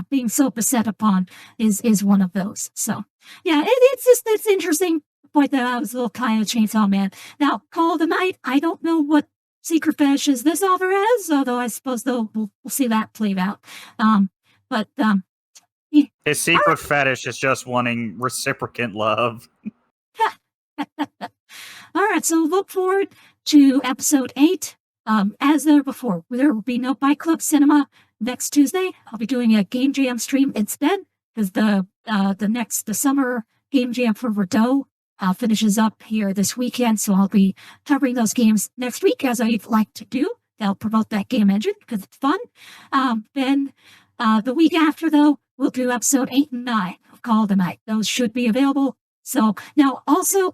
being so beset upon is one of those. So yeah, it's interesting to point that out as a little kind of Chainsaw Man. Now, Call of the Night, I don't know what secret fetishes this author has, although I suppose we'll see that played out. But his secret fetish is just wanting reciprocant love. All right, so look forward to episode 8. As there before, there will be no Byte Club Cinema next Tuesday. I'll be doing a Game Jam stream instead because the summer Game Jam for Bordeaux finishes up here this weekend. So I'll be covering those games next week as I like to do. They'll promote that game engine because it's fun. Then the week after, though, we'll do episode 8 and 9 of Call of the Night. Those should be available. So now also,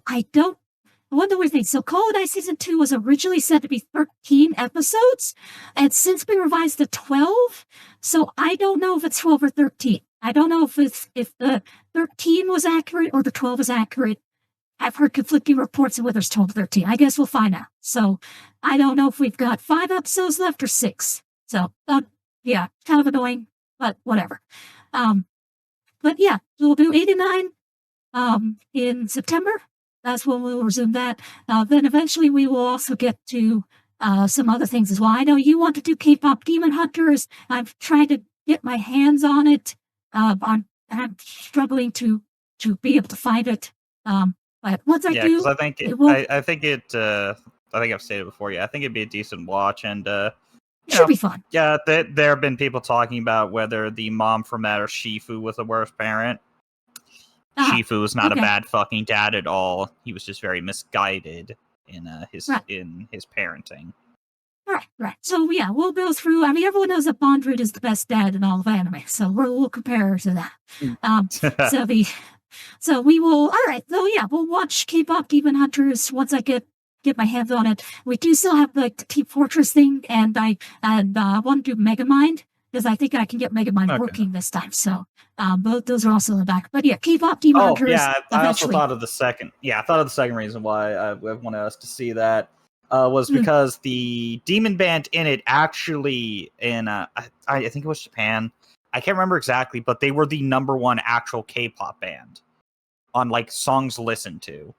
one other thing. So Call of the Night Season 2 was originally said to be 13 episodes, and since been revised to 12. So I don't know if it's 12 or 13. I don't know if the 13 was accurate or the 12 is accurate. I've heard conflicting reports of whether it's 12 or 13. I guess we'll find out. So I don't know if we've got 5 episodes left or 6. So yeah, kind of annoying, but whatever. But yeah, we'll do 8 and 9 in September. That's when we'll resume that. Then eventually we will also get to some other things as well. I know you want to do K-pop Demon Hunters. I've tried to get my hands on it. I'm struggling to be able to find it. But once I do, I think think I've stated before. Yeah, I think it'd be a decent watch, and Should be fun. Yeah, there have been people talking about whether the mom from that or Shifu was the worst parent. Shifu was not a bad fucking dad at all. He was just very misguided in his parenting. Right. So yeah, we'll go through. I mean, everyone knows that Bondred is the best dad in all of anime, so we'll compare to that. So we will. All right. So yeah, we'll watch K-pop Demon Hunters once I get my hands on it. We do still have the Team Fortress thing, and I want to do Megamind because I think I can get Megamind working this time. So both those are also in the back. But yeah, K-pop Demon Hunters. Yeah, I also thought of the second. Yeah, I thought of the second reason why I wanted us to see that. Was because the demon band in it actually in I think it was Japan. I can't remember exactly, but they were the #1 actual K-pop band on like songs listened to.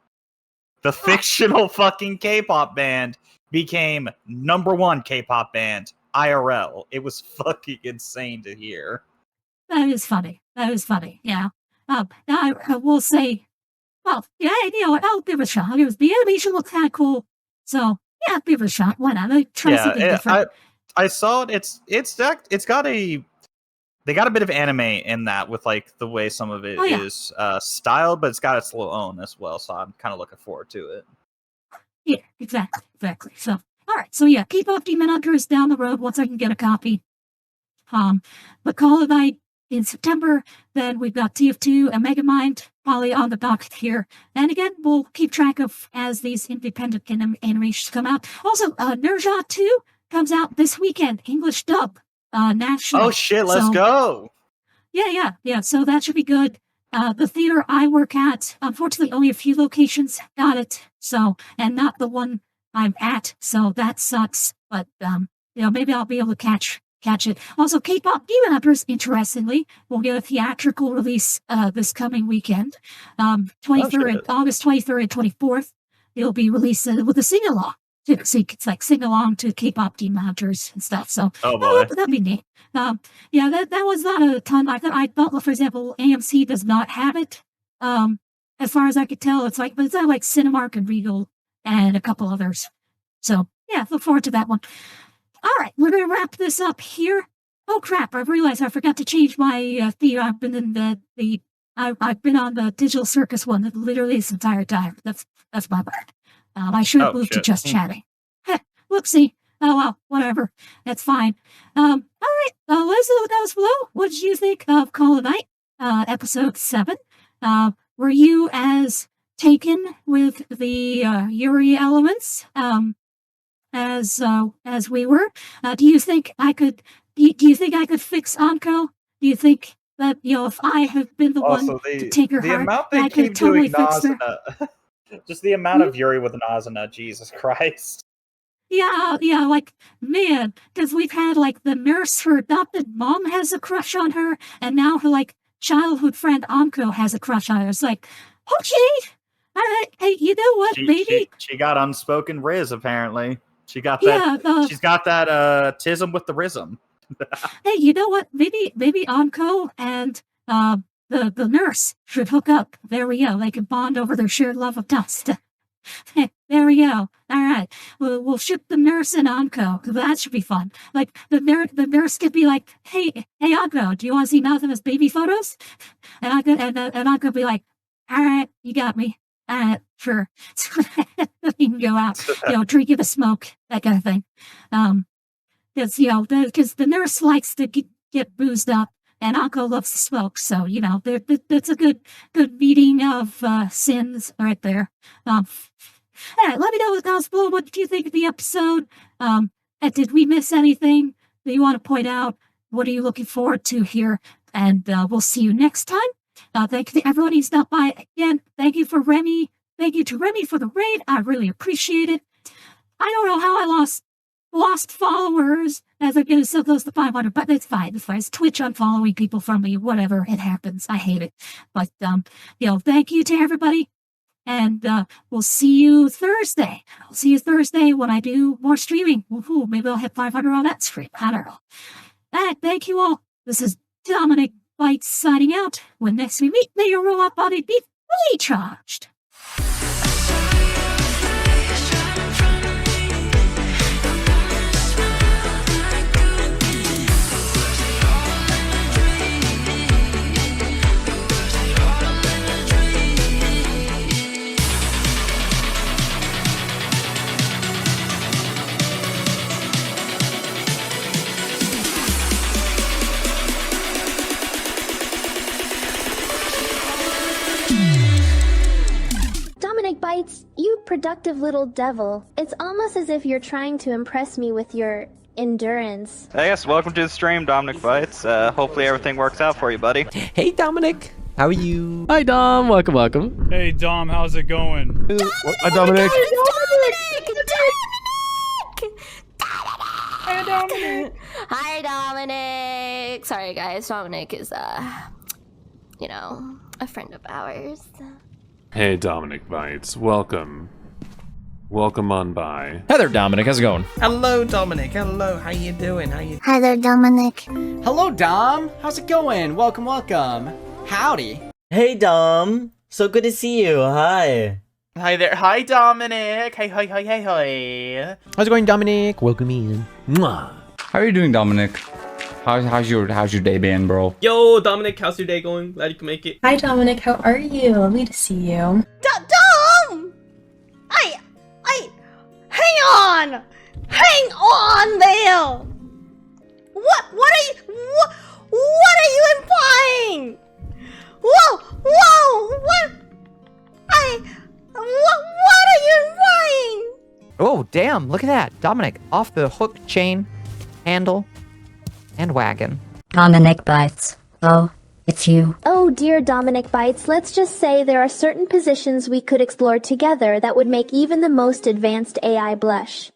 The fictional fucking K-pop band became #1 K-pop band IRL. It was fucking insane to hear. That is funny. Yeah. I will say, well, yeah, I'll give it a shot. The animation looks kind of cool, so. Yeah, give it a shot. Why not? Try something different. I saw it. It's got a. They got a bit of anime in that with like the way some of it is styled, but it's got its little own as well. So I'm kind of looking forward to it. Yeah, exactly. So all right. So yeah, K-pop Demon Hunters down the road once I can get a copy. But Call of Night in September. Then we've got TF2 and Megamind probably on the docket here. And again, we'll keep track of as these independent animations come out. Also, Nerja 2 comes out this weekend, English dub, nationally. Oh shit, let's go. Yeah. So that should be good. The theater I work at, unfortunately, only a few locations got it. So, and not the one I'm at. So that sucks. But, maybe I'll be able to catch it. Also, K-pop Demon Hunters, interestingly, will get a theatrical release this coming weekend. August 23rd and 24th. It'll be released with a sing-along. So it's like sing-along to K-pop Demon Hunters and stuff. So that'd be neat. That was not a ton. I thought, for example, AMC does not have it. As far as I could tell, it's not like Cinemark and Regal and a couple others. So yeah, look forward to that one. All right, we're going to wrap this up here. Oh crap! I realized I forgot to change my theme. I've been in I've been on the Digital Circus one literally this entire time. That's my bad. I should have moved to just chatting. Whoopsie. Oh well, whatever. That's fine. All right. Let's know down below. What did you think of Call of Night, episode 7? Were you as taken with the Yuri elements? As we were, do you think I could? Do you think I could fix Anko? Do you think that if I have been the one to take her heart, I could totally fix her? Just the amount of Yuri with Nazuna, Jesus Christ. Yeah, like man, because we've had like the nurse, her adopted mom has a crush on her, and now her like childhood friend Anko has a crush on her. It's like, okay, all right, hey, you know what, baby? She got unspoken Riz apparently. She got that. She's got that tism with the rhythm. Hey, you know what? Maybe Anko and the nurse should hook up. There we go. They can bond over their shared love of dust. Hey, there we go. All right, we'll ship the nurse and Anko. That should be fun. Like the nurse could be like, "Hey, Anko, do you want to see Nazuna's baby photos?" And Anko be like, "All right, you got me. Sure." You can go out, drinking the smoke, that kind of thing. Because the nurse likes to get boozed up, and Anko loves to smoke. So that's a good meeting of sins right there. Let me know down below. What did you think of the episode? Did we miss anything that you want to point out? What are you looking forward to here? And we'll see you next time. Thank you to everyone who stopped by again. Thank you for Remy. Thank you to Remy for the raid. I really appreciate it. I don't know how I lost followers as I'm getting so close to 500, but it's fine. It's Twitch unfollowing people from me. Whatever, it happens. I hate it. But thank you to everybody, and we'll see you Thursday. I'll see you Thursday when I do more streaming. Woohoo, maybe I'll hit 500 on that stream. I don't know. All right, thank you all. This is Dominic Bytes signing out. When next we meet, may your robot body be fully charged. cute, productive little devil. It's almost as if you're trying to impress me with your endurance. Hey guys, welcome to the stream, Dominic Bytes. Hopefully everything works out for you, buddy. Hey, Dominic. How are you? Hi, Dom. Welcome. Hey, Dom, how's it going? Hi, Dominic. Hi, Dominic. Sorry, guys. Dominic is, you know, a friend of ours. Hey, Dominic Bytes. Welcome. Welcome on by. Hi there, Dominic. How's it going? Hello, Dominic. Hello. How you doing? Hi there, Dominic. Hello, Dom. How's it going? Welcome. Howdy. Hey, Dom. So good to see you. Hi. Hi there. Hi, Dominic. Hi. How's it going, Dominic? Welcome in. Mwah. How are you doing, Dominic? How's your day been, bro? Yo, Dominic, how's your day going? Glad you can make it. Hi, Dominic. How are you? Lovely to see you. Dom! Hang on there! What are you implying? Whoa! What are you implying? Oh, damn, look at that. Dominic, off the hook, chain, handle, and wagon. Dominic Bytes. Oh, it's you. Oh dear Dominic Bytes, let's just say there are certain positions we could explore together that would make even the most advanced AI blush.